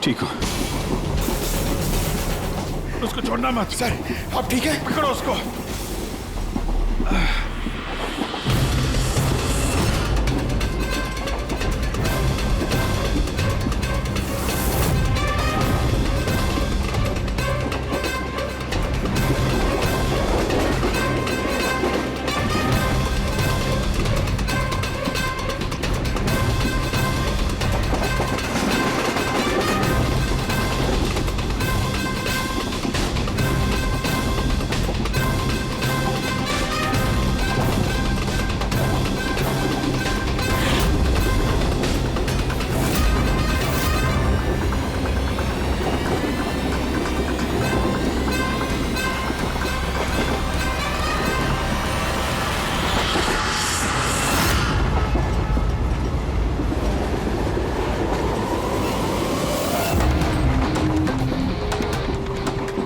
ठीक हो? उसको छोड़ना मत। सर आप ठीक है? पकड़ो उसको।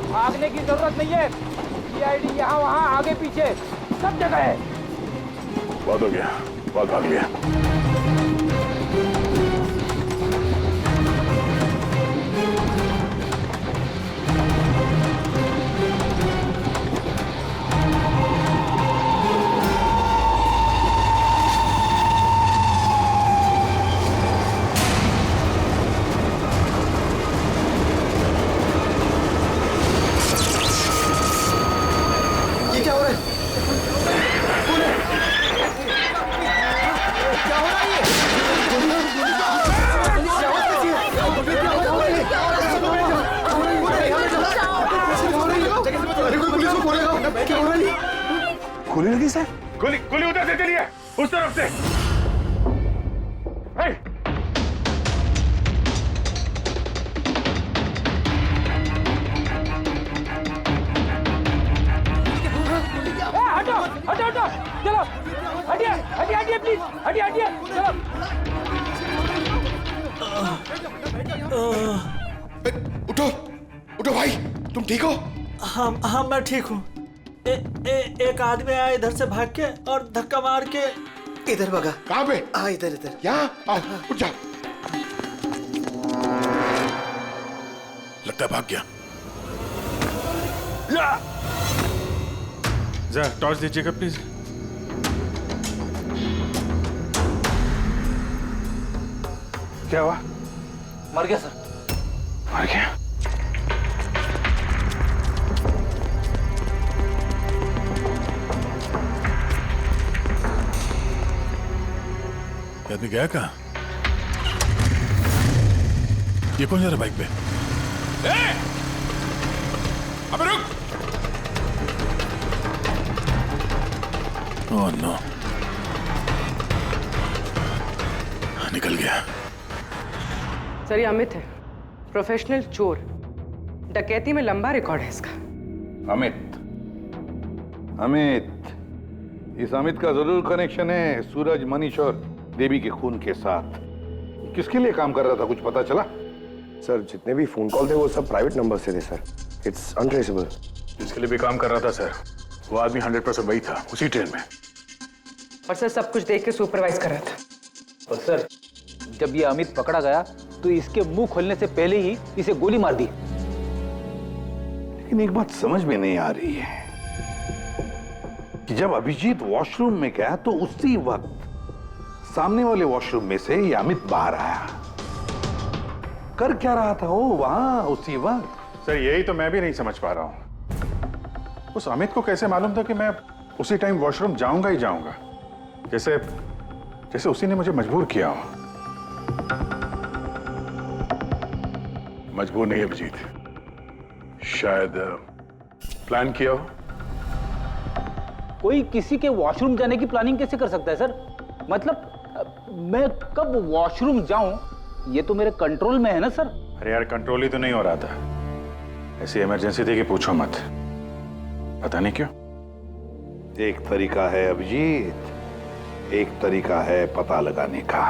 भागने की जरूरत नहीं है। सीआईडी यहाँ वहाँ आगे पीछे सब जगह है। बहुत हो गया, बहुत भाग लिया। ये क्या हो रहा है? कौन है? क्या हो रहा है ये? अरे कोई पुलिस को फोन लगाओ। क्या हो रहा है? गोली लगी सर? गोली गोली उधर से चलिए, उस तरफ से। हे! हटो हटो हटो, चलो हटिए हटिए हटिए प्लीज, हटिए हटिए चलो। उठो उठो भाई, तुम ठीक हो? हाँ मैं ठीक हूँ। एक आदमी आया इधर से भाग के और धक्का मार के इधर भगा। कहाँ पे? इधर इधर। यहाँ आओ, उठ जाओ। लगता है भाग गया। जरा टॉर्च दीजिएगा प्लीज। क्या हुआ? मर गया सर। मर गया? ये आदमी गया कहाँ? ये कौन जा रहा बाइक पे? अबे रुक! ओह नो, निकल गया। सर ये अमित है, प्रोफेशनल चोर। डकैती में लंबा रिकॉर्ड है इसका। अमित, इस अमित का जरूर कनेक्शन है सूरज, मनीष और देवी के खून के साथ। किसके लिए काम कर रहा था, कुछ पता चला? सर जितने भी फोन कॉल थे वो सब प्राइवेट नंबर से थे सर। It's untraceable. जिसके लिए भी काम कर रहा था सर, वो आदमी 100% वही था, उसी ट्रेन में। और सर सब कुछ देख के सुपरवाइज कर रहा था। और सर जब ये अमित पकड़ा गया तो इसके मुंह खोलने से पहले ही इसे गोली मार दी। लेकिन एक बात समझ में नहीं आ रही है कि जब अभिजीत वॉशरूम में गया तो उसी वक्त सामने वाले वॉशरूम में से ये अमित बाहर आया। कर क्या रहा था वो वहां उसी वक्त? सर यही तो मैं भी नहीं समझ पा रहा हूं। उस अमित को कैसे मालूम था कि मैं उसी टाइम वॉशरूम जाऊंगा ही जाऊंगा, जैसे जैसे उसी ने मुझे मजबूर किया हो। मजबूर नहीं अभिजीत, शायद प्लान किया हो। कोई किसी के वॉशरूम जाने की प्लानिंग कैसे कर सकता है सर? मतलब मैं कब वॉशरूम जाऊं ये तो मेरे कंट्रोल में है ना सर। अरे यार कंट्रोल ही तो नहीं हो रहा था, ऐसी इमरजेंसी थी कि पूछो मत। पता नहीं क्यों। एक तरीका है अभिजीत, एक तरीका है पता लगाने का।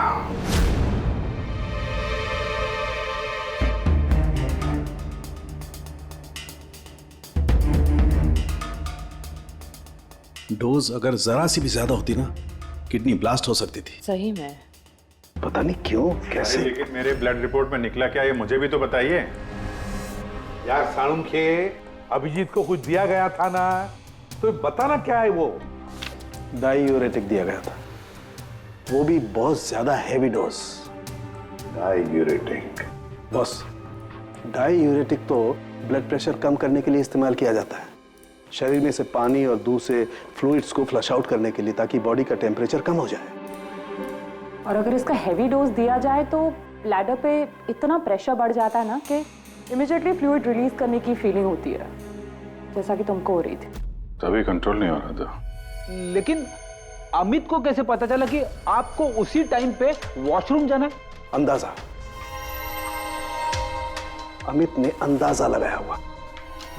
डोज अगर जरा सी भी ज्यादा होती ना, किडनी ब्लास्ट हो सकती थी। सही में। पता नहीं क्यों कैसे। लेकिन मेरे ब्लड रिपोर्ट में निकला क्या, ये मुझे भी तो बताइए। यार साणुखे, अभिजीत को कुछ दिया गया था ना, तो बताना क्या है वो। डायूरेटिक दिया गया था, वो भी बहुत ज्यादा heavy dose. Diuretic? Boss, diuretic तो ब्लड प्रेशर कम करने के लिए इस्तेमाल किया जाता है, शरीर में से पानी और दूध से फ्लूइड्स को फ्लश आउट करने के लिए, ताकि बॉडी का टेम्परेचर कम हो जाए। और अगर इसका हैवी डोज दिया जाए तो ब्लैडर पे इतना प्रेशर बढ़ जाता है ना कि इमीडिएटली फ्लूइड रिलीज करने की फीलिंग होती है, जैसा कि तुमको हो रही थी। तभी कंट्रोल नहीं हो रहा था। लेकिन अमित को कैसे पता चला कि आपको उसी टाइम पे वॉशरूम जाना है? अंदाजा, अमित ने अंदाजा लगाया हुआ।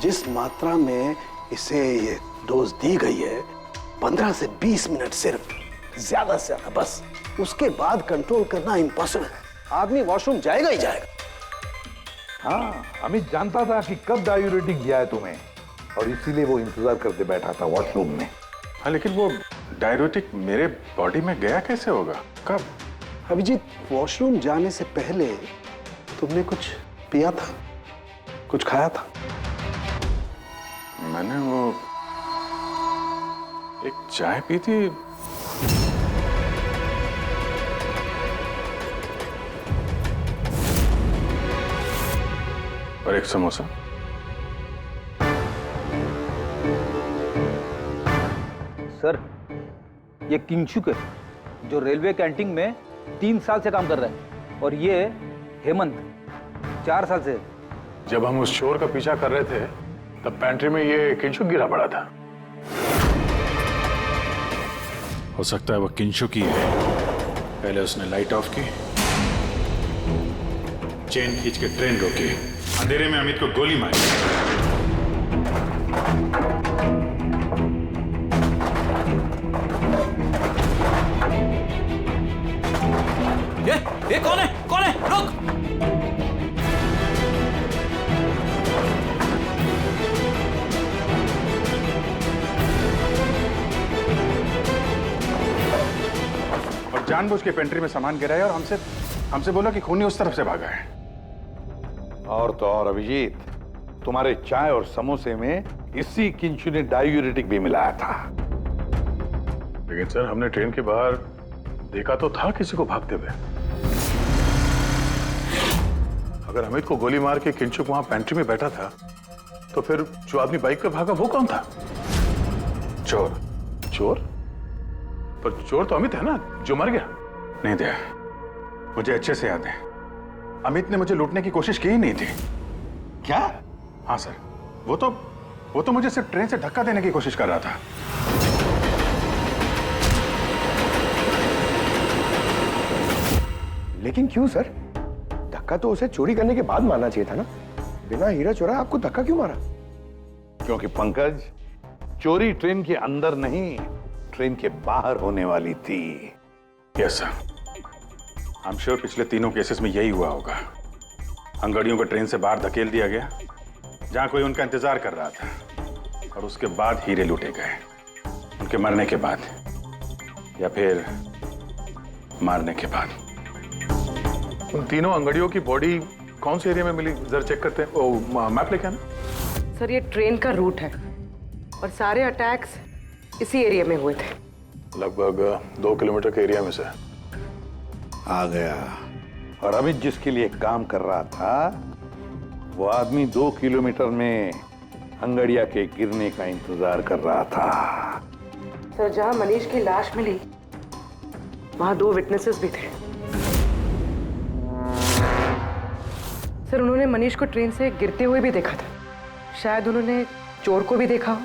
जिस मात्रा में इसे ये डोज दी गई है, 15 से 20 मिनट सिर्फ, ज्यादा से ज्यादा, बस उसके बाद कंट्रोल करना इम्पॉसिबल है। आदमी वॉशरूम जाएगा ही जाएगा। हाँ, अमित जानता था कि कब डायूरेटिक दिया है तुम्हें, और इसीलिए वो इंतजार करते बैठा था वॉशरूम में। हाँ, लेकिन वो डायूरेटिक मेरे बॉडी में गया कैसे होगा, कब? अभिजीत, वॉशरूम जाने से पहले तुमने कुछ पिया था, कुछ खाया था? मैंने वो एक चाय पी थी। और एक समोसा। सर, ये किंगशुक है, जो रेलवे कैंटीन में 3 साल से काम कर रहा है, और ये हेमंत 4 साल से। जब हम उस चोर का पीछा कर रहे थे, तब पैंट्री में ये किंशुक गिरा पड़ा था। हो सकता है वो किंशुक ही है। पहले उसने लाइट ऑफ की, चेन खींच के ट्रेन रोकी, अंधेरे में अमित को गोली मारी। ये कौन है? कौन है? रुक! और जानबूझ के पेंट्री में सामान गिराया और हमसे बोला कि खूनी उस तरफ से भागा है। और तो और अभिजीत, तुम्हारे चाय और समोसे में इसी किंचु ने डायूरेटिक भी मिलाया था। लेकिन सर, हमने ट्रेन के बाहर देखा तो था किसी को भागते हुए। अगर अमित को गोली मार के किंचुक वहां पेंट्री में बैठा था, तो फिर जो आदमी बाइक पे भागा वो कौन था? चोर। चोर? पर चोर तो अमित है ना, जो मर गया। नहीं दया, मुझे अच्छे से याद है, अमित ने मुझे लूटने की कोशिश की ही नहीं थी। क्या? हाँ सर, वो तो मुझे सिर्फ ट्रेन से धक्का देने की कोशिश कर रहा था। लेकिन क्यों सर? धक्का तो उसे चोरी करने के बाद मारना चाहिए था ना। बिना हीरा चोरा आपको धक्का क्यों मारा? क्योंकि पंकज, चोरी ट्रेन के अंदर नहीं, ट्रेन के बाहर होने वाली थी। Yes sir, I am sure पिछले तीनों केसेस में यही हुआ होगा। अंगड़ियों को ट्रेन से बाहर धकेल दिया गया, जहां कोई उनका इंतजार कर रहा था, और उसके बाद हीरे लूटे गए, उनके मरने के बाद या फिर मारने के बाद। उन तीनों अंगड़ियों की बॉडी कौन से एरिया में मिली, जरा चेक करते हैं। ओ, मैप लेके आना। सर, ये ट्रेन का रूट है और सारे अटैक्स इसी एरिया में हुए थे। लगभग 2 किलोमीटर के एरिया में से आ गया। और अमित जिसके लिए काम कर रहा था, वो आदमी 2 किलोमीटर में अंगड़िया के गिरने का इंतजार कर रहा था। सर, जहां मनीष की लाश मिली, वहां 2 विटनेसेस भी थे। सर, उन्होंने मनीष को ट्रेन से गिरते हुए भी देखा था। शायद उन्होंने चोर को भी देखा हो।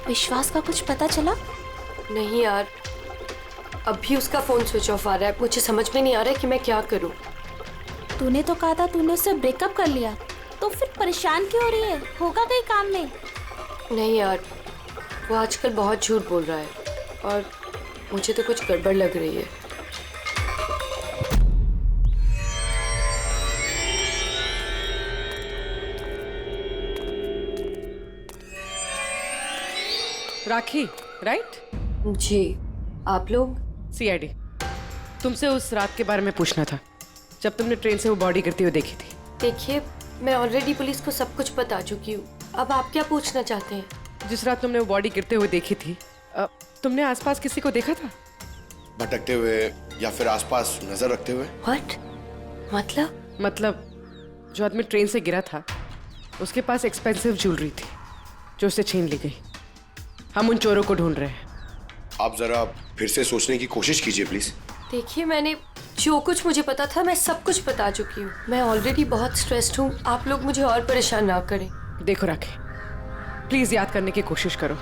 विश्वास का कुछ पता चला? नहीं यार, अभी उसका फोन स्विच ऑफ आ रहा है। मुझे समझ में नहीं आ रहा है कि मैं क्या करूं। तूने तो कहा था तूने उससे ब्रेकअप कर लिया, तो फिर परेशान क्यों हो रही है? होगा कहीं काम में? नहीं यार, वो आजकल बहुत झूठ बोल रहा है और मुझे तो कुछ गड़बड़ लग रही है। राखी, राइट? जी, आप लोग? सीआईडी। तुमसे उस रात के बारे में पूछना था जब तुमने ट्रेन से वो बॉडी गिरती हुई देखी थी। देखिए, मैं ऑलरेडी पुलिस को सब कुछ बता चुकी हूँ। अब आप क्या पूछना चाहते हैं? जिस रात तुमने वो बॉडी गिरते हुए देखी थी, तुमने आसपास किसी को देखा था? भटकते हुए या फिर आसपास नजर रखते हुए? व्हाट? मतलब जो आदमी ट्रेन से गिरा था उसके पास एक्सपेंसिव ज्वेलरी थी जो उससे छीन ली गई। हम उन चोरों को ढूंढ रहे हैं। आप जरा फिर से सोचने की कोशिश कीजिए प्लीज। देखिए, मैंने जो कुछ मुझे पता था मैं सब कुछ बता चुकी हूँ। मैं ऑलरेडी बहुत स्ट्रेस्ड हूँ। आप लोग मुझे और परेशान ना करें। देखो राखी, प्लीज याद करने की कोशिश करो,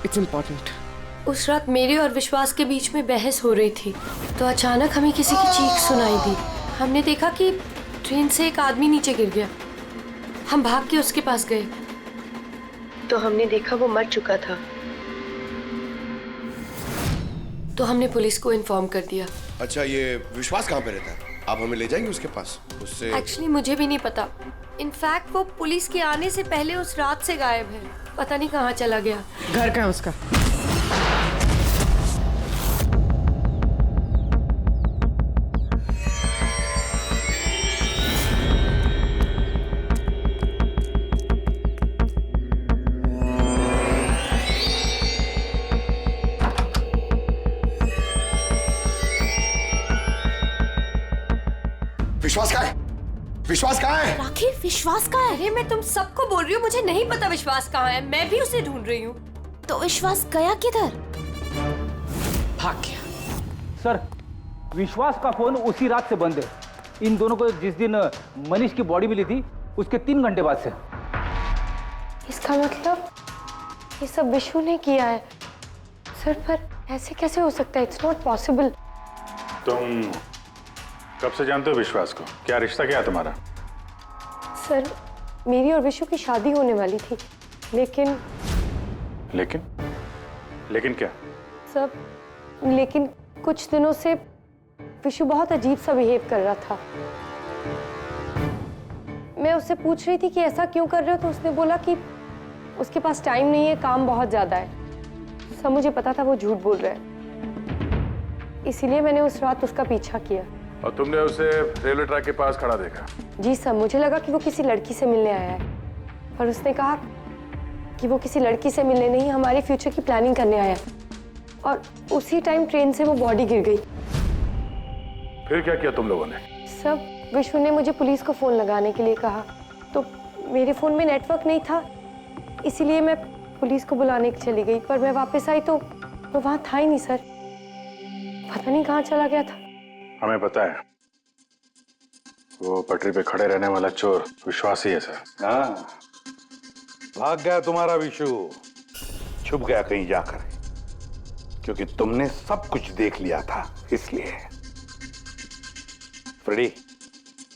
इट्स इम्पोर्टेंट। उस रात मेरे और विश्वास के बीच में बहस हो रही थी तो अचानक हमें किसी की चीख सुनाई दी। हमने देखा कि ट्रेन से एक आदमी नीचे गिर गया। हम भाग के उसके पास गए तो हमने देखा वो मर चुका था। तो हमने पुलिस को इन्फॉर्म कर दिया। अच्छा, ये विश्वास कहाँ पे रहता है? आप हमें ले जाएंगे उसके पास? उससे एक्चुअली मुझे भी नहीं पता। इनफैक्ट वो पुलिस के आने से पहले उस रात से गायब है। पता नहीं कहाँ चला गया। घर कहाँ है उसका? विश्वास कहाँ है? विश्वास कहाँ है? राखी, विश्वास कहाँ है? अरे मैं तुम सबको बोल रही हूँ, मुझे नहीं पता विश्वास कहाँ है। मैं भी उसे ढूंढ रही हूँ। तो विश्वास गया किधर? भाग गया। सर, विश्वास का फोन उसी रात से बंद है। इन दोनों को जिस दिन मनीष की बॉडी मिली थी उसके 3 घंटे बाद से। इसका मतलब ये सब विशु ने किया है। सर, पर ऐसे कैसे हो सकता है? It's not possible. तुम कब से जानते हो विश्वास को? क्या रिश्ता क्या है तुम्हारा? सर, मेरी और विशु की शादी होने वाली थी, लेकिन क्या? सब लेकिन कुछ दिनों से विशु बहुत अजीब सा बिहेव कर रहा था। मैं उससे पूछ रही थी कि ऐसा क्यों कर रहे हो, तो उसने बोला कि उसके पास टाइम नहीं है, काम बहुत ज्यादा है। सब मुझे पता था वो झूठ बोल रहा है, इसीलिए मैंने उस रात उसका पीछा किया। और तुमने उसे रेलवे ट्रैक के पास खड़ा देखा? जी सर, मुझे लगा कि वो किसी लड़की से मिलने आया है, पर उसने कहा कि वो किसी लड़की से मिलने नहीं, हमारे फ्यूचर की प्लानिंग करने आया है। और उसी टाइम ट्रेन से वो बॉडी गिर गई। फिर क्या किया तुम लोगों ने? सब विशु ने मुझे पुलिस को फोन लगाने के लिए कहा, तो मेरे फोन में नेटवर्क नहीं था, इसीलिए मैं पुलिस को बुलाने चली गई। पर मैं वापस आई तो वो वहां था ही नहीं सर। पता नहीं कहाँ चला गया था। हमें पता है, वो पटरी पे खड़े रहने वाला चोर विश्वास ही है सर। हाँ, भाग गया तुम्हारा विशु, छुप गया कहीं जाकर, क्योंकि तुमने सब कुछ देख लिया था इसलिए। फ्रेडी,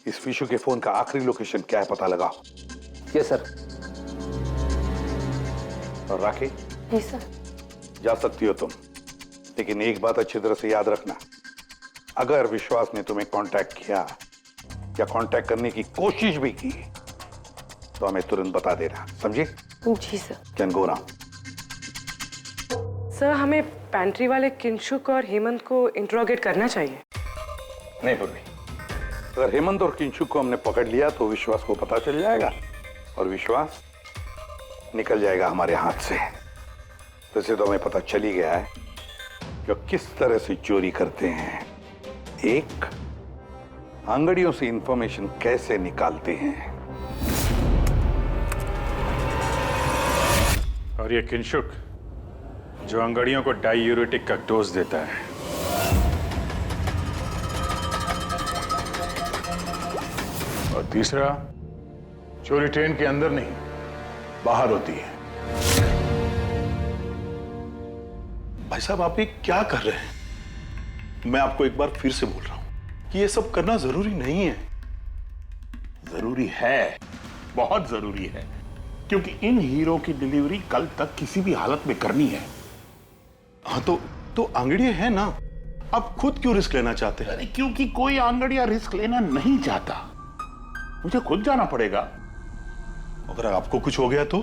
इस विशु के फोन का आखिरी लोकेशन क्या है पता लगाओ। Yes sir. और राखी? जी सर। जा सकती हो तुम, लेकिन एक बात अच्छी तरह से याद रखना, अगर विश्वास ने तुम्हें कांटेक्ट किया या कांटेक्ट करने की कोशिश भी की तो हमें तुरंत बता देना, समझे? जी sir. Can go now. Sir, हमें पैंट्री वाले किंशुक और हेमंत को इंट्रोगेट करना चाहिए। नहीं पूर्वी, अगर हेमंत और किंशुक को हमने पकड़ लिया तो विश्वास को पता चल जाएगा और विश्वास निकल जाएगा हमारे हाथ से। वैसे तो हमें पता चल ही गया है कि किस तरह से चोरी करते हैं, एक अंगड़ियों से इंफॉर्मेशन कैसे निकालते हैं। और ये किंशुक जो अंगड़ियों को डायूरेटिक का डोज देता है। और तीसरा, चोरी ट्रेन के अंदर नहीं बाहर होती है। भाई साहब, आप ये क्या कर रहे हैं? मैं आपको एक बार फिर से बोल रहा हूं कि ये सब करना जरूरी नहीं है। जरूरी है, बहुत जरूरी है। क्योंकि इन हीरो की डिलीवरी कल तक किसी भी हालत में करनी है। हाँ तो आंगड़िया है ना, आप खुद क्यों रिस्क लेना चाहते हैं? अरे क्योंकि कोई आंगड़िया रिस्क लेना नहीं चाहता, मुझे खुद जाना पड़ेगा। अगर आपको कुछ हो गया तो?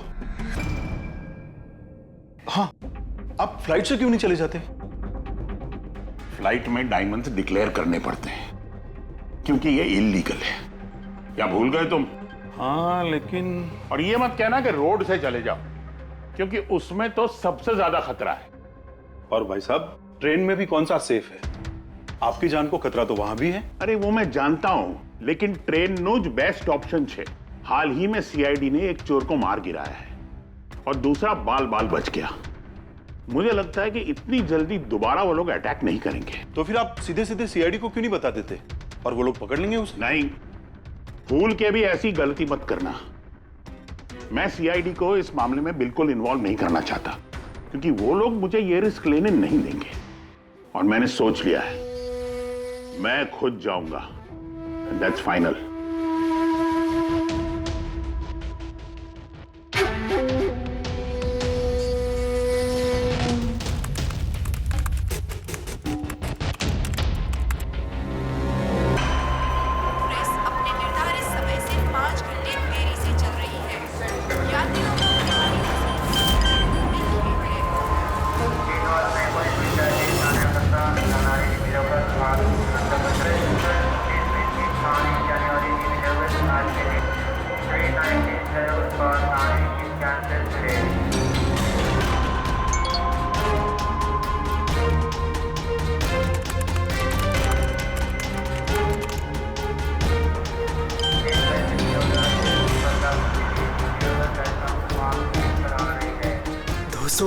हाँ, आप फ्लाइट से क्यों नहीं चले जाते? फ्लाइट में डायमंड्स डिक्लेयर करने पड़ते हैं क्योंकि ये इलीगल है। क्या भूल गए तुम? हाँ लेकिन और ये मत कहना कि रोड से चले जाओ, क्योंकि उसमें तो सबसे ज्यादा खतरा है। और भाई साहब, ट्रेन में भी कौन सा सेफ है? आपकी जान को खतरा तो वहां भी है। अरे वो मैं जानता हूं, लेकिन ट्रेन नोज बेस्ट ऑप्शन है। हाल ही में सीआईडी ने एक चोर को मार गिराया है और दूसरा बाल बाल बच गया। मुझे लगता है कि इतनी जल्दी दोबारा वो लोग अटैक नहीं करेंगे। तो फिर आप सीधे सीधे सीआईडी को क्यों नहीं बता देते और वो लोग पकड़ लेंगे उसे? नहीं, भूल के भी ऐसी गलती मत करना। मैं सीआईडी को इस मामले में बिल्कुल इन्वॉल्व नहीं करना चाहता, क्योंकि वो लोग मुझे ये रिस्क लेने नहीं देंगे। और मैंने सोच लिया है, मैं खुद जाऊंगा। That's final.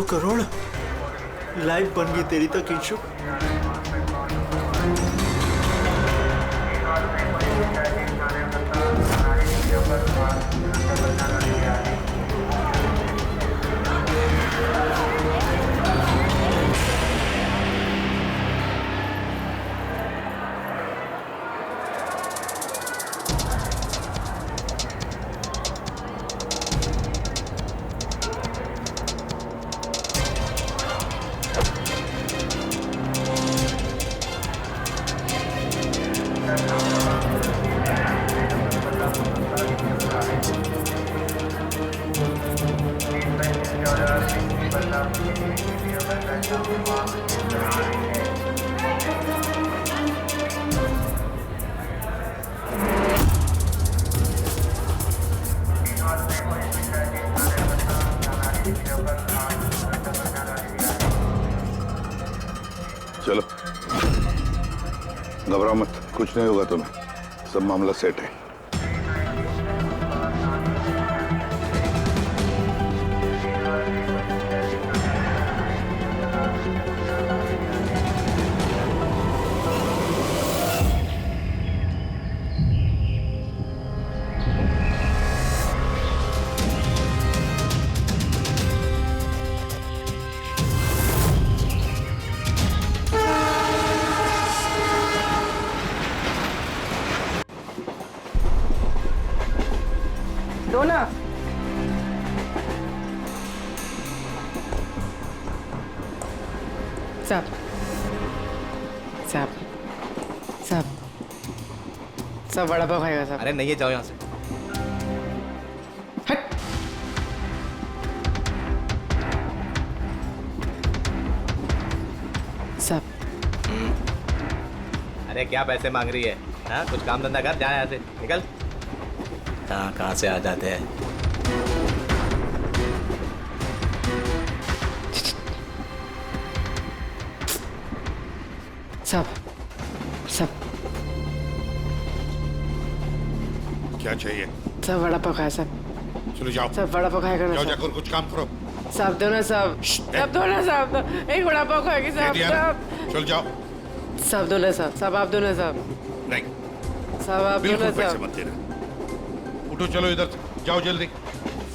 करोड़ लाइफ बन गई तेरी तो किंशु। चलो, घबराओ मत, कुछ नहीं होगा तुम्हें, सब मामला सेट है। ना साहब साहब साहब सब बड़ा पाव खाएगा साहब। अरे नहीं है, जाओ यहाँ से। हट। साहब अरे क्या पैसे मांग रही है? हाँ, कुछ काम धंधा कर, जा यहाँ से, निकल। कहाँ से आ जाते हैं। सब सब क्या चाहिए? सब वड़ा पाव खाया सब। चलो जाओ, सब वड़ा पाव खाएगा ना? जाओ जाकर कुछ काम करो। साहब दो ना साहब, साहब दो ना साहब, एक वड़ा पाव खाएगी साहब। चल जाओ। साहब दो ना साहब, साहब आप दो ना साहब। नहीं साहब आप दो ना बिल्कुल पैसे साहब। मत देना। उठो, चलो इधर से, जाओ जल्दी,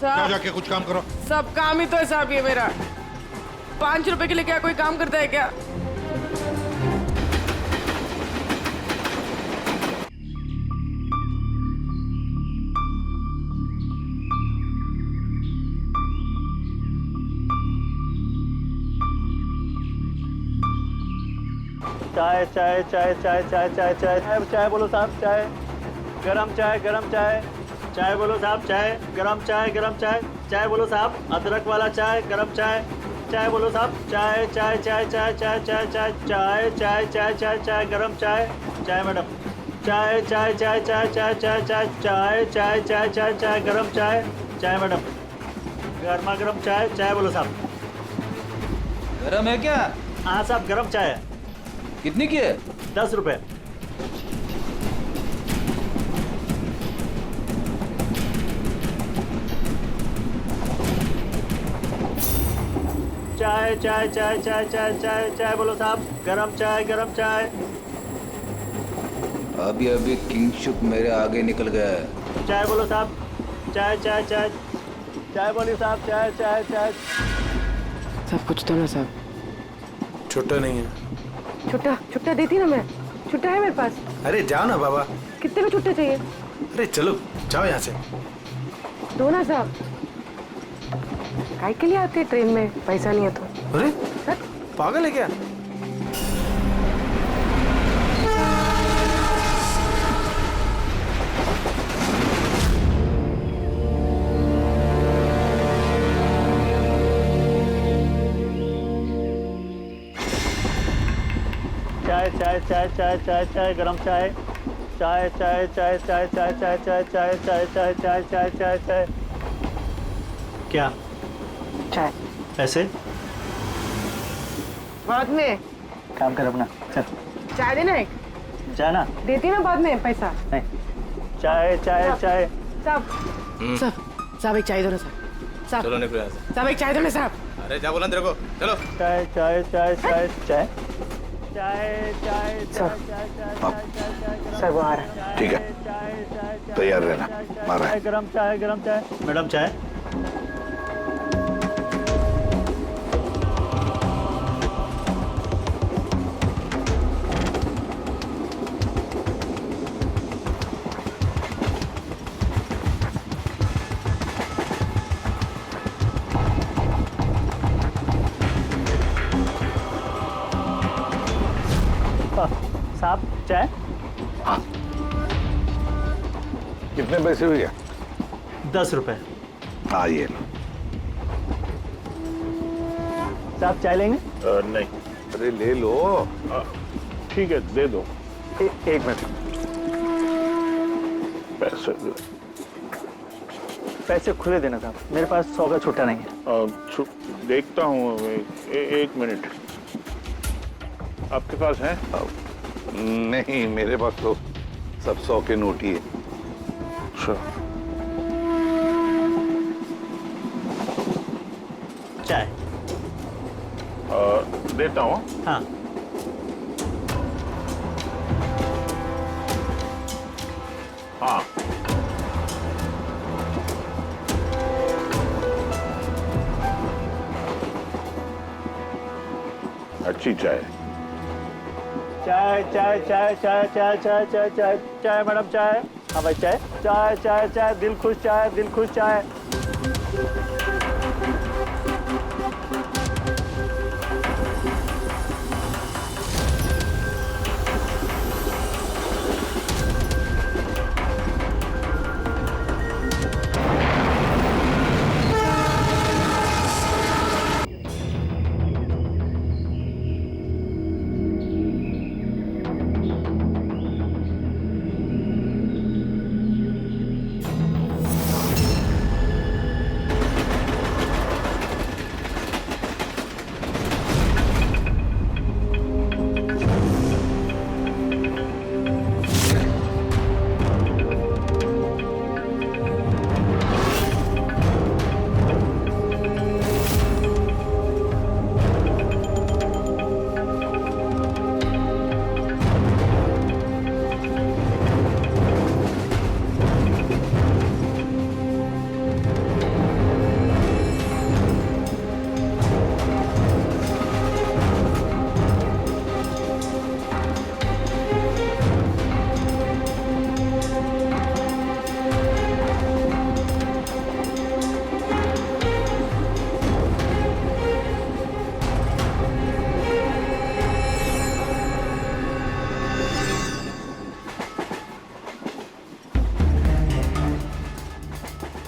जाओ जाके कुछ काम करो। सब काम ही तो है साहब ये मेरा। 5 रुपए के लिए क्या कोई काम करता है क्या? चाय चाय चाय चाय चाय चाय चाय चाय चाय बोलो साहब चाय गरम चाय चाय बोलो साहब चाय गरम चाय चाय बोलो साहब अदरक वाला चाय गरम चाय चाय बोलो साहब चाय चाय चाय चाय चाय चाय चाय चाय चाय चाय चाय चाय गरम चाय चाय मैडम चाय चाय चाय चाय चाय चाय चाय चाय चाय चाय चाय चाय गरम चाय चाय मैडम गर्मा गर्म चाय चाय बोलो साहब गरम है क्या? हाँ साहब गरम चाय है। कितनी की है? 10 रुपए। चाय चाय चाय चाय चाय चाय चाय बोलो साहब गरम चाय अभी अभी किंगशुक मेरे आगे निकल गया है। चाय बोलो साहब चाय चाय चाय चाय बोलिए साहब चाय चाय चाय सब कुछ तो ना साहब। छुट्टा नहीं है। छुट्टा देती ना मैं। छुट्टा है मेरे पास। अरे जाओ ना बाबा। कितने में छुट्टा चाहिए? अरे चलो जाओ यहाँ से। दो ना साहब। काय के लिए आते ट्रेन में पैसा नहीं है तो? अरे पागल है क्या? चाय चाय चाय चाय चाय चाय गरम चाय चाय चाय चाय चाय चाय चाय चाय चाय चाय चाय चाय चाय चाय चाय क्या चाय पैसे बाद में काम कर अपना चल चाय देना एक जाना देती ना बाद में पैसा नहीं चाय चाय चाय साहब एक चाय दो ना साहब चलो निकलो यहाँ से। साहब एक चाय दो ना साहब। अरे जा बोला तेरे को चलो। चाय चाय चाय चाय चाय चाय चाय सर वो आ रहा है। ठीक है तैयार रहना। मारा है। गरम चाय मैडम चाय साहब चाय हाँ कितने पैसे हुए? 10 रुपए। हाँ ये लो। साहब चाय लेंगे? नहीं। अरे ले लो। ठीक है दे दो। एक मिनट पैसे दो। पैसे खुले देना साहब मेरे पास 100 का छुट्टा नहीं है। देखता हूँ एक मिनट आपके पास है? नहीं मेरे पास तो सब 100 के नोट ही है। अच्छा चाय देता हूँ। हाँ हाँ अच्छी चाय। चाय चाय चाय चाय चाय चाय चाय चाय चाय मैडम चाय। हाँ भाई चाय चाय चाय चाय दिल खुश चाय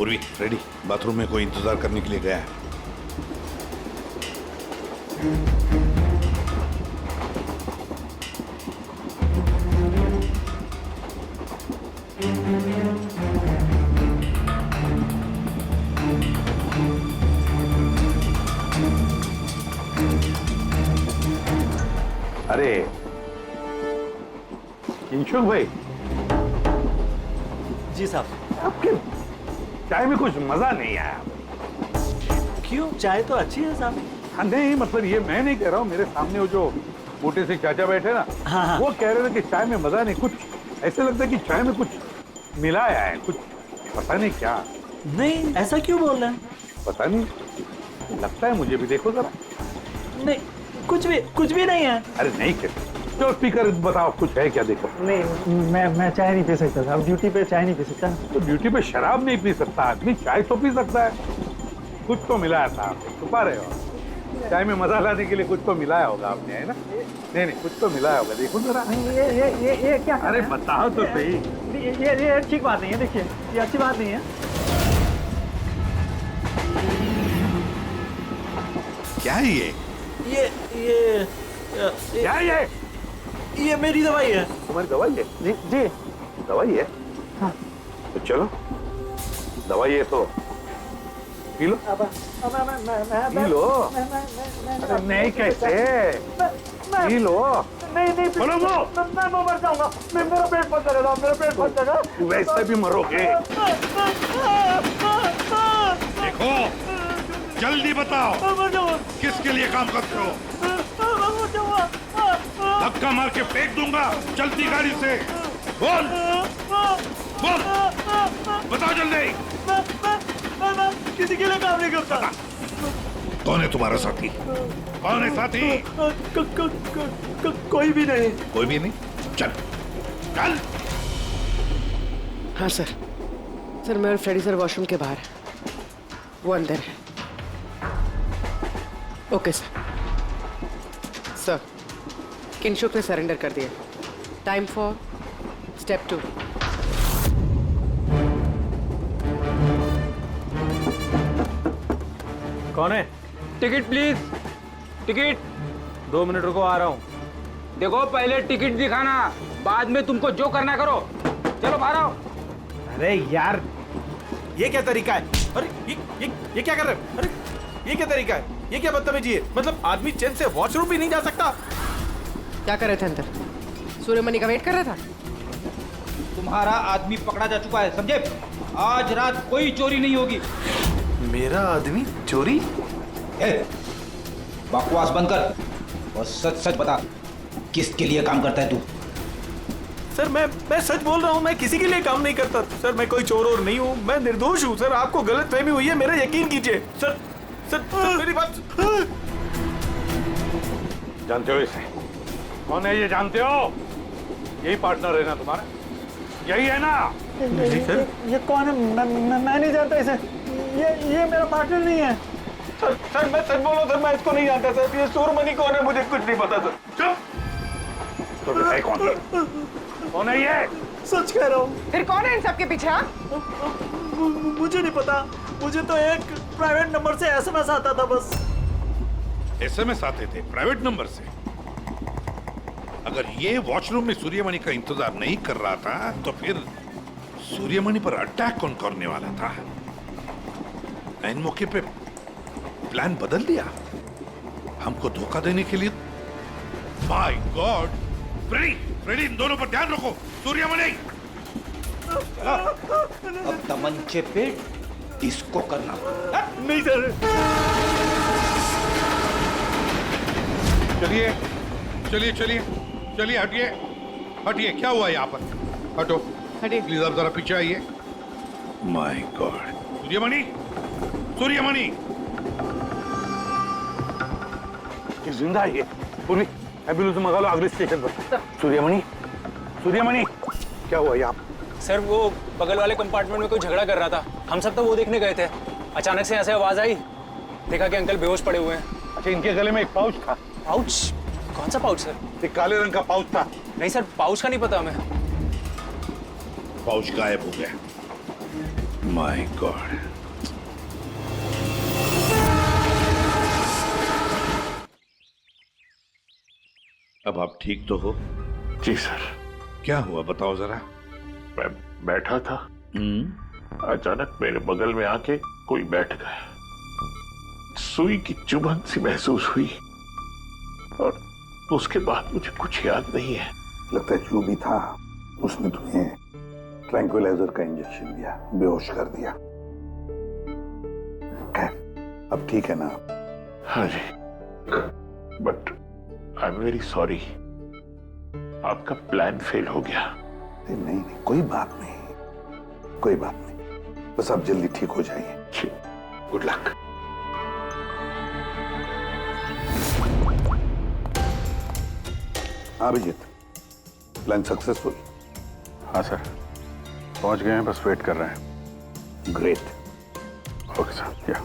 पूर्वी रेडी, बाथरूम में कोई इंतजार करने के लिए गया है। अरे किंशुक भाई, जी साहब। आपके चाय में कुछ मजा नहीं आया। क्यों? चाय तो अच्छी है साहब। हाँ, नहीं मतलब ये मैं नहीं कह रहा हूँ, मेरे सामने वो जो मोटे से चाचा बैठे ना, हाँ। वो कह रहे थे कि चाय में मजा नहीं, कुछ ऐसे लगता है कि चाय में कुछ मिलाया है, कुछ पता नहीं क्या। नहीं, ऐसा क्यों बोल रहे हैं? पता नहीं, लगता है मुझे भी। देखो जरा। नहीं, कुछ भी नहीं है। अरे नहीं कहते तो स्पीकर बताओ, कुछ है क्या? देखो। नहीं, मैं चाय नहीं पी सकता साहब, ड्यूटी पे चाय नहीं पी सकता। तो ड्यूटी पे शराब नहीं पी सकता आदमी, चाय तो पी सकता है। कुछ तो मिलाया था आप, छुपा रहे हो। चाय में मजा लाने के लिए कुछ तो मिलाया होगा आपने, है ना? नहीं, कुछ तो मिलाया होगा, देखो जरा। ये क्या? अरे बताओ तो सही। ये ठीक बात नहीं है, देखिए ये अच्छी बात नहीं है। क्या है ये? क्या है ये मेरी दवाई है। तुम्हारी दवाई है? जी। दवाई है? हाँ। तो चलो, दवाई है तो पी लो। P low. अरे नहीं कैसे? P low. नहीं बोलो वो। मैं मर जाऊंगा। मेरा पेट फट जाएगा, मेरा पेट फट जाएगा। वैसे भी मरोगे। देखो, जल्दी बताओ, किसके लिए काम करते हो? धक्का मार के फेंक दूंगा, चलती गाड़ी से। बोल, बताओ जल्दी। मैं किसी के लिए काम नहीं करता। कौन है तुम्हारा साथी? कौन है साथी? कोई भी नहीं। कोई भी नहीं? चल। हाँ सर, मैं और फ्रेडी सर वॉशरूम के बाहर है, वो अंदर है। ओके सर, किंशुक ने सरेंडर कर दिया। Time for step 2। कौन है? Ticket please, ticket. 2 मिनट रुको, आ रहा हूँ। देखो पहले टिकट दिखाना, बाद में तुमको जो करना करो। चलो बाहर आओ। अरे यार, ये क्या तरीका है? अरे ये क्या कर रहे हो? अरे ये क्या तरीका है? ये क्या बदतमीजी है? मतलब आदमी चैन से वॉशरूम भी नहीं जा सकता। क्या कर रहे थे अंदर? सूर्यमणि का वेट कर रहा था। तुम्हारा आदमी पकड़ा जा चुका है, समझे? आज रात कोई चोरी नहीं होगी। मेरा आदमी चोरी? बकवास बंद कर और सच सच बता, किसके लिए काम करता है तू? सर मैं सच बोल रहा हूँ, मैं किसी के लिए काम नहीं करता सर। मैं कोई चोर और नहीं हूँ, मैं निर्दोष हूँ सर। आपको गलतफहमी हुई है, मेरा यकीन कीजिए सर। सर मेरी बात। जानते हो इसे? कौन है ये? जानते हो? यही पार्टनर है ना तुम्हारा? यही है ना? नहीं सर, ये कौन है? मैं नहीं जानता इसे। ये मेरा पार्टनर नहीं है सर। मैं सच बोल रहा हूँ सर, मैं इसको नहीं जानता सर। ये सूर्यमणि कौन है मुझे कुछ नहीं पता सर। चुप। तो है कौन है ये? सच कह रहा हूँ। फिर कौन है इन सबके पीछे? मुझे नहीं पता, मुझे तो एक प्राइवेट नंबर से एसएमएस आता था बस। एसएमएस आते थे प्राइवेट नंबर से? अगर ये वॉशरूम में सूर्यमणि का इंतजार नहीं कर रहा था तो फिर सूर्यमणि पर अटैक कौन करने वाला था? इन मौके पे प्लान बदल दिया हमको धोखा देने के लिए। My God! फ्रेडी, इन दोनों पर ध्यान रखो। सूर्यमणि, अब तमंचे पे इसको करना। नहीं सर। चलिए, हटिए। क्या हुआ यहाँ पर? हटो, प्लीज आप जरा पीछे आइए। My God! सूर्यमणि, जिंदा है ये। पूरी एम्बुलेंस मंगा लो अगले स्टेशन पर। सूर्यमणि, क्या हुआ यहाँ? सर वो बगल वाले कंपार्टमेंट में कोई झगड़ा कर रहा था, हम सब तो वो देखने गए थे। अचानक से ऐसे आवाज आई, देखा कि अंकल बेहोश पड़े हुए हैं। अच्छा, इनके गले में एक पाउच था। पाउच? कौन सा पाउच सर? एक काले रंग का पाउच था। नहीं सर, पाउच का नहीं पता हमें। पाउच गायब हो गया। My God. अब आप ठीक तो हो? जी सर। क्या हुआ बताओ जरा। मैं बैठा था, अचानक मेरे बगल में आके कोई बैठ गया। सुई की चुभन सी महसूस हुई और उसके बाद मुझे कुछ याद नहीं है। लगता है जो भी था उसने तुम्हें ट्रैंक्विलाइजर का इंजेक्शन दिया, बेहोश कर दिया। खैर अब ठीक है ना? हाँ जी, but I am very sorry, आपका प्लान फेल हो गया। नहीं, कोई बात नहीं, कोई बात नहीं, बस आप जल्दी ठीक हो जाइए। Good luck. हाँ अभिजीत, प्लान सक्सेसफुल? हाँ सर, पहुंच गए हैं, बस वेट कर रहे हैं। ग्रेट। Okay sir. या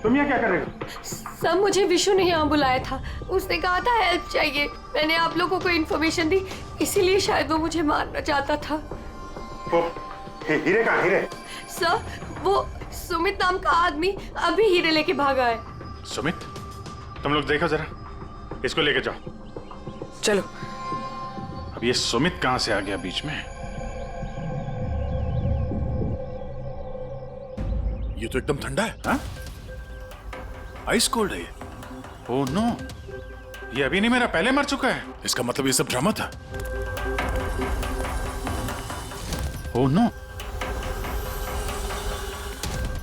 तुम यहाँ क्या कर रहे हो? सब मुझे विशु ने यहाँ बुलाया था। उसने कहा था हेल्प चाहिए। मैंने आप लोगों को इन्फॉर्मेशन दी, इसीलिए शायद वो मुझे मारना चाहता था। हीरे कहाँ? हीरे सर, वो सुमित नाम का आदमी अभी हीरे लेके भागा है। सुमित? तुम लोग देखो जरा, इसको लेके जाओ। चलो। अब ये सुमित कहां से आ गया बीच में? ये तो एकदम ठंडा है। हाँ? आइस कोल्ड है ये। ओह नो, ये अभी नहीं मेरा पहले मर चुका है। इसका मतलब ये सब ड्रामा था। Oh no.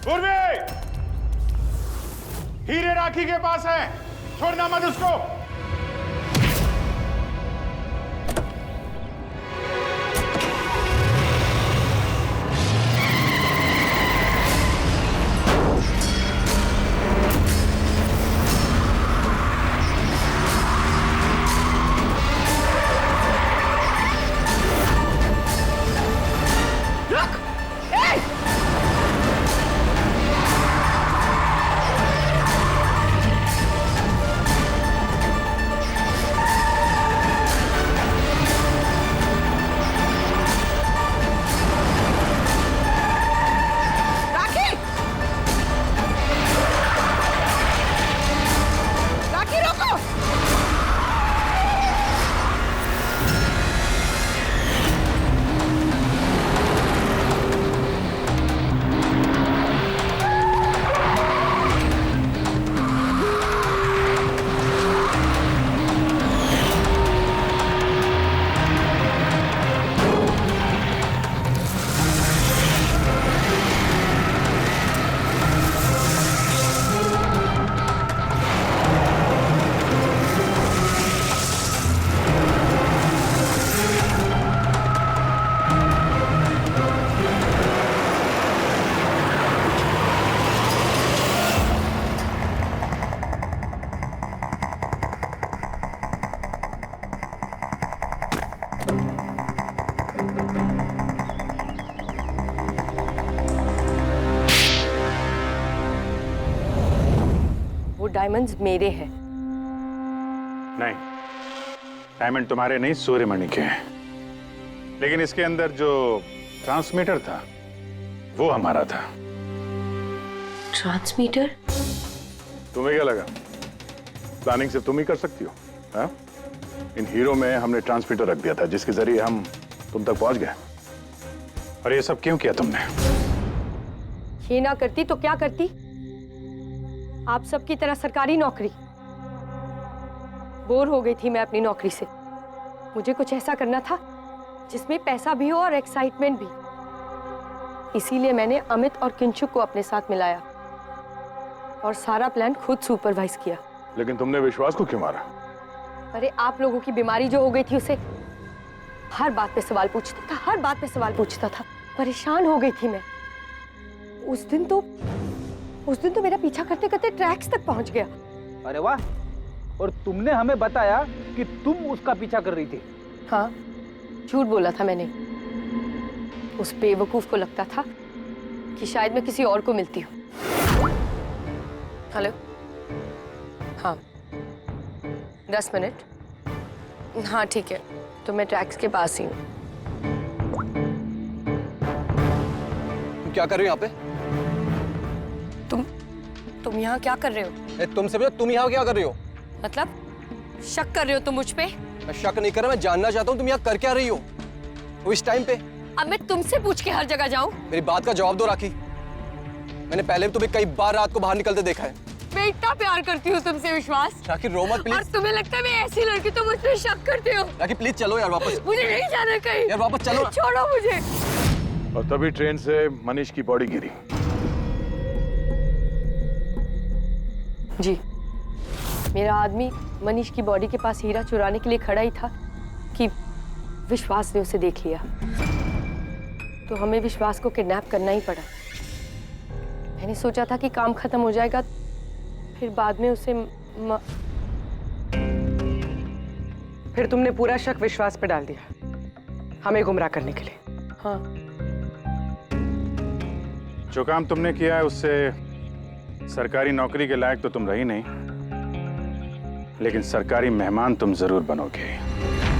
पूर्वी, हीरे राखी के पास है, छोड़ना मत उसको। डायमंड्स मेरे हैं। नहीं, डायमंड तुम्हारे नहीं, सूर्यमणि के हैं। लेकिन इसके अंदर जो ट्रांसमीटर था वो हमारा था। ट्रांसमीटर? तुम्हें क्या लगा प्लानिंग सिर्फ तुम ही कर सकती हो? हाँ? इन हीरो में हमने ट्रांसमीटर रख दिया था जिसके जरिए हम तुम तक पहुंच गए। और ये सब क्यों किया तुमने? ये ना करती तो क्या करती? आप सबकी तरह सरकारी नौकरी। बोर हो गई थी मैं अपनी नौकरी से। मुझे कुछ ऐसा करना था जिसमें पैसा भी हो और एक्साइटमेंट भी। इसीलिए मैंने अमित और किंचुक को अपने साथ मिलाया और सारा प्लान खुद सुपरवाइज किया। लेकिन तुमने विश्वास को क्यों मारा? अरे आप लोगों की बीमारी जो हो गई थी, उसे हर बात पे सवाल पूछता था, हर बात पे सवाल पूछता था। परेशान हो गई थी मैं। उस दिन तो मेरा पीछा करते करते ट्रैक्स तक पहुंच गया। अरे वाह! और तुमने हमें बताया कि तुम उसका पीछा कर रही थी। हाँ, झूठ बोला था मैंने। उस बेवकूफ को लगता था कि शायद मैं किसी और को मिलती हूँ। हेलो? हाँ, 10 मिनट। हाँ ठीक है, तो मैं ट्रैक्स के पास ही हूँ। क्या कर रहे हो यहाँ पे? तुम यहाँ क्या कर रहे हो? तुमसे पूछा, तुम यहाँ क्या कर रही हो? मतलब शक कर रहे हो तुम मुझ पे? मैं शक नहीं कर रहा, मैं जानना चाहता हूँ तुम यहाँ कर क्या रही हो वो इस टाइम पे। अब मैं तुमसे पूछ के हर जगह जाऊँ? मेरी बात का जवाब दो राखी। मैंने पहले भी तुम्हें कई बार रात को बाहर निकलते देखा है। मैं इतना प्यार करती हूँ तुमसे विश्वास। राखी रो मत प्लीज। और तुम्हें लगता है मैं ऐसी लड़की तो मुझ पे शक करते हो? राखी प्लीज चलो यार वापस। मुझे नहीं जाना कहीं। यार वापस चलो। छोड़ो मुझे। और तभी ट्रेन से मनीष की बॉडी गिरी। जी, मेरा आदमी मनीष की बॉडी के पास हीरा चुराने के लिए खड़ा ही था कि विश्वास ने उसे देख लिया। तो हमें विश्वास को किडनैप करना ही पड़ा। मैंने सोचा था कि काम खत्म हो जाएगा, फिर बाद में उसे फिर तुमने पूरा शक विश्वास पे डाल दिया, हमें गुमराह करने के लिए। हाँ। जो काम तुमने किया है उससे सरकारी नौकरी के लायक तो तुम रही नहीं। लेकिन सरकारी मेहमान तुम जरूर बनोगे।